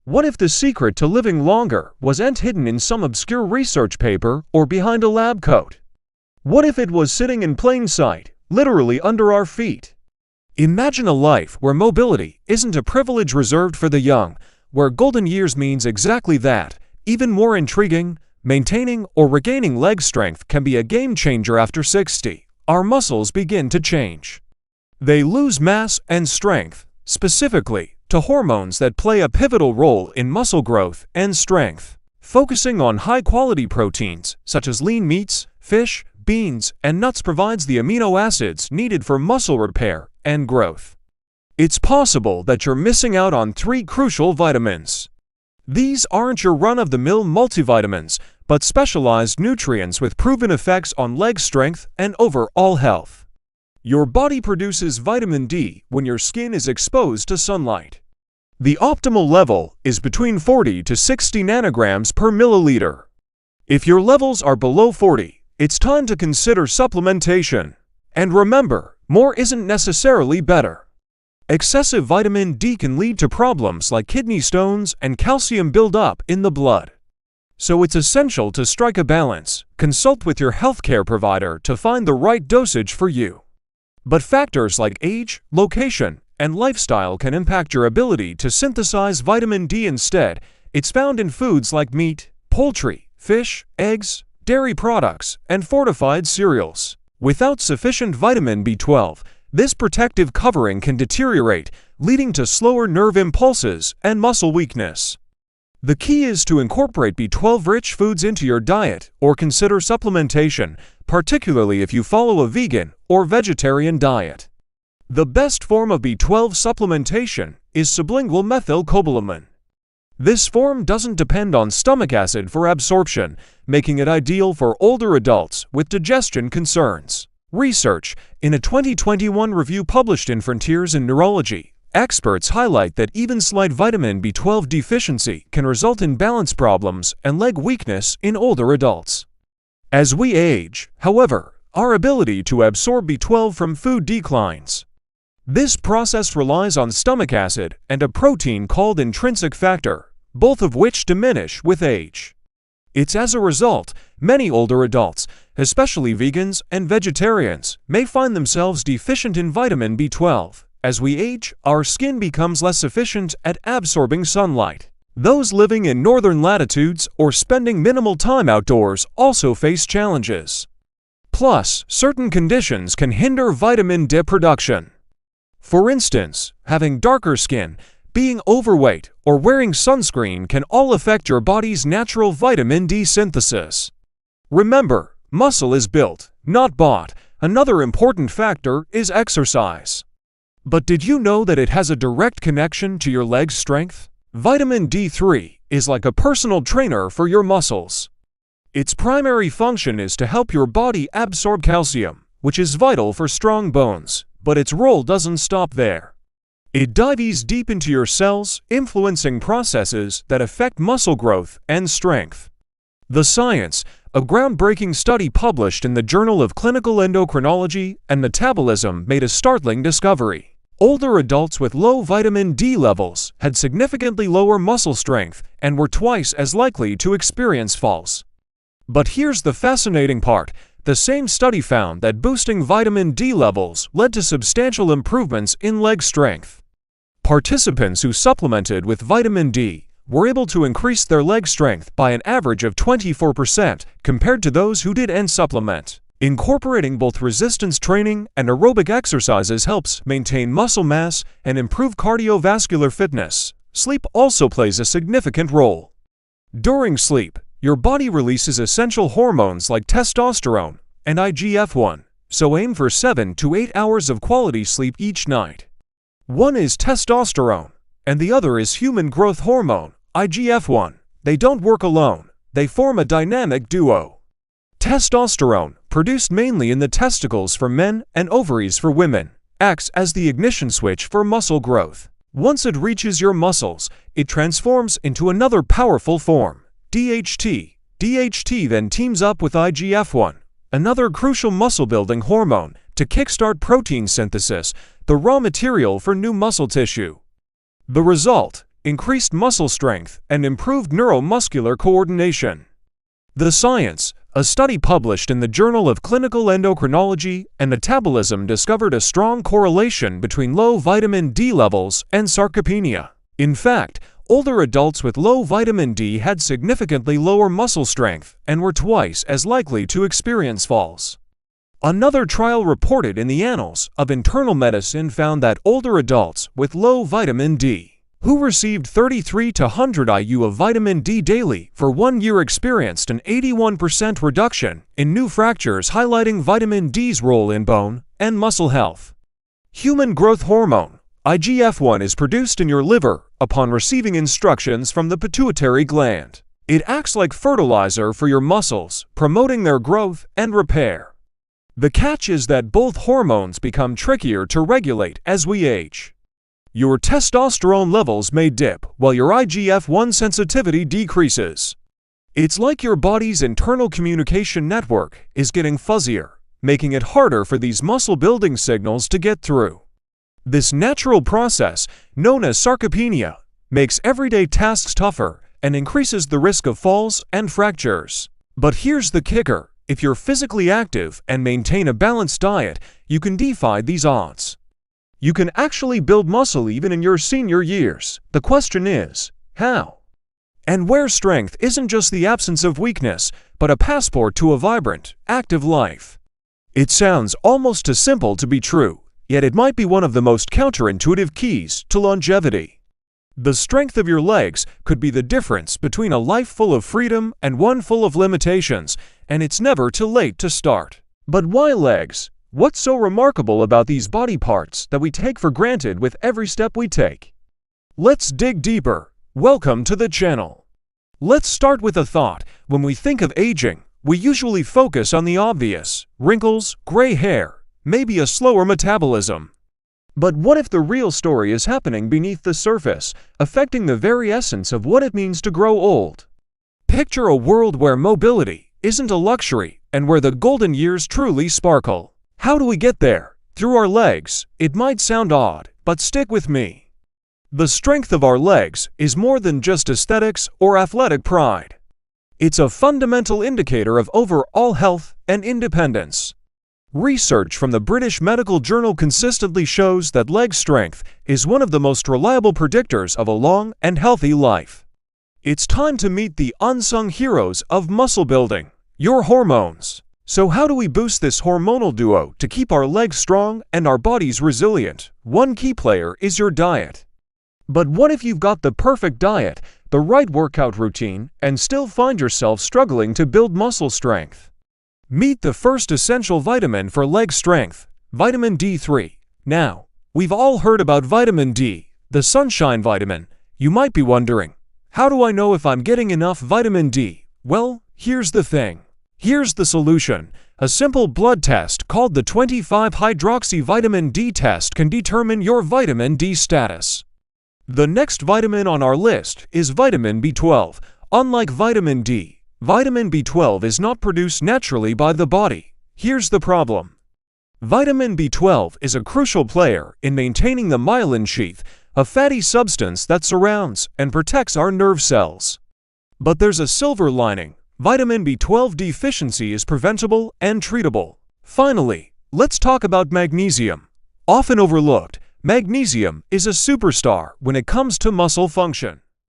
What if the secret to living longer wasn't hidden in some obscure research paper or behind a lab coat? What if it was sitting in plain sight, literally under our feet? Imagine a life where mobility isn't a privilege reserved for the young, where golden years means exactly that. Even more intriguing, maintaining or regaining leg strength can be a game changer after 60. Our muscles begin to change. They lose mass and strength, specifically to hormones that play a pivotal role in muscle growth and strength. Focusing on high-quality proteins, such as lean meats, fish, beans, and nuts provides the amino acids needed for muscle repair and growth. It's possible that you're missing out on 3 crucial vitamins. These aren't your run-of-the-mill multivitamins, but specialized nutrients with proven effects on leg strength and overall health. Your body produces vitamin D when your skin is exposed to sunlight. The optimal level is between 40 to 60 nanograms per milliliter. If your levels are below 40, it's time to consider supplementation. And remember, more isn't necessarily better. Excessive vitamin D can lead to problems like kidney stones and calcium buildup in the blood. So it's essential to strike a balance. Consult with your healthcare provider to find the right dosage for you. But factors like age, location, and lifestyle can impact your ability to synthesize vitamin D. Instead, it's found in foods like meat, poultry, fish, eggs, dairy products, and fortified cereals. Without sufficient vitamin B12, this protective covering can deteriorate, leading to slower nerve impulses and muscle weakness. The key is to incorporate B12-rich foods into your diet or consider supplementation, particularly if you follow a vegan or vegetarian diet. The best form of B12 supplementation is sublingual methylcobalamin. This form doesn't depend on stomach acid for absorption, making it ideal for older adults with digestion concerns. Research: in a 2021 review published in Frontiers in Neurology, experts highlight that even slight vitamin B12 deficiency can result in balance problems and leg weakness in older adults. As we age, however, our ability to absorb B12 from food declines. This process relies on stomach acid and a protein called intrinsic factor, both of which diminish with age. It's as a result, many older adults, especially vegans and vegetarians, may find themselves deficient in vitamin B12. As we age, our skin becomes less efficient at absorbing sunlight. Those living in northern latitudes or spending minimal time outdoors also face challenges. Plus, certain conditions can hinder vitamin D production. For instance, having darker skin, being overweight, or wearing sunscreen can all affect your body's natural vitamin D synthesis. Remember, muscle is built, not bought. Another important factor is exercise. But did you know that it has a direct connection to your leg strength? Vitamin D3 is like a personal trainer for your muscles. Its primary function is to help your body absorb calcium, which is vital for strong bones, but its role doesn't stop there. It dives deep into your cells, influencing processes that affect muscle growth and strength. The Science, a groundbreaking study published in the Journal of Clinical Endocrinology and Metabolism, made a startling discovery. Older adults with low vitamin D levels had significantly lower muscle strength and were twice as likely to experience falls. But here's the fascinating part. The same study found that boosting vitamin D levels led to substantial improvements in leg strength. Participants who supplemented with vitamin D were able to increase their leg strength by an average of 24% compared to those who didn't supplement. Incorporating both resistance training and aerobic exercises helps maintain muscle mass and improve cardiovascular fitness. Sleep also plays a significant role. During sleep, your body releases essential hormones like testosterone and IGF-1, so aim for 7 to 8 hours of quality sleep each night. One is testosterone, and the other is human growth hormone, IGF-1. They don't work alone, they form a dynamic duo. Testosterone, produced mainly in the testicles for men and ovaries for women, acts as the ignition switch for muscle growth. Once it reaches your muscles, it transforms into another powerful form, DHT. DHT then teams up with IGF-1, another crucial muscle-building hormone, to kickstart protein synthesis, the raw material for new muscle tissue. The result, increased muscle strength, and improved neuromuscular coordination. The science, a study published in the Journal of Clinical Endocrinology and Metabolism, discovered a strong correlation between low vitamin D levels and sarcopenia. In fact, older adults with low vitamin D had significantly lower muscle strength and were twice as likely to experience falls. Another trial reported in the Annals of Internal Medicine found that older adults with low vitamin D who received 33 to 100 IU of vitamin D daily for 1 year experienced an 81% reduction in new fractures, highlighting vitamin D's role in bone and muscle health. Human growth hormone, IGF-1, is produced in your liver upon receiving instructions from the pituitary gland. It acts like fertilizer for your muscles, promoting their growth and repair. The catch is that both hormones become trickier to regulate as we age. Your testosterone levels may dip while your IGF-1 sensitivity decreases. It's like your body's internal communication network is getting fuzzier, making it harder for these muscle-building signals to get through. This natural process, known as sarcopenia, makes everyday tasks tougher and increases the risk of falls and fractures. But here's the kicker: if you're physically active and maintain a balanced diet, you can defy these odds. You can actually build muscle even in your senior years. The question is, how? And where strength isn't just the absence of weakness, but a passport to a vibrant, active life. It sounds almost too simple to be true, yet it might be one of the most counterintuitive keys to longevity. The strength of your legs could be the difference between a life full of freedom and one full of limitations, and it's never too late to start. But why legs? What's so remarkable about these body parts that we take for granted with every step we take? Let's dig deeper. Welcome to the channel. Let's start with a thought. When we think of aging, we usually focus on the obvious: wrinkles, gray hair, maybe a slower metabolism. But what if the real story is happening beneath the surface, affecting the very essence of what it means to grow old? Picture a world where mobility isn't a luxury and where the golden years truly sparkle. How do we get there? Through our legs. It might sound odd, but stick with me. The strength of our legs is more than just aesthetics or athletic pride. It's a fundamental indicator of overall health and independence. Research from the British Medical Journal consistently shows that leg strength is one of the most reliable predictors of a long and healthy life. It's time to meet the unsung heroes of muscle building: your hormones. So how do we boost this hormonal duo to keep our legs strong and our bodies resilient? One key player is your diet. But what if you've got the perfect diet, the right workout routine, and still find yourself struggling to build muscle strength? Meet the first essential vitamin for leg strength, vitamin D3. Now, we've all heard about vitamin D, the sunshine vitamin. You might be wondering, how do I know if I'm getting enough vitamin D? Well, here's the thing. Here's the solution. A simple blood test called the 25-hydroxy-vitamin D test can determine your vitamin D status. The next vitamin on our list is vitamin B12. Unlike vitamin D, vitamin B12 is not produced naturally by the body. Here's the problem. Vitamin B12 is a crucial player in maintaining the myelin sheath, a fatty substance that surrounds and protects our nerve cells. But there's a silver lining. Vitamin B12 deficiency is preventable and treatable. Finally, let's talk about magnesium. Often overlooked, magnesium is a superstar when it comes to muscle function.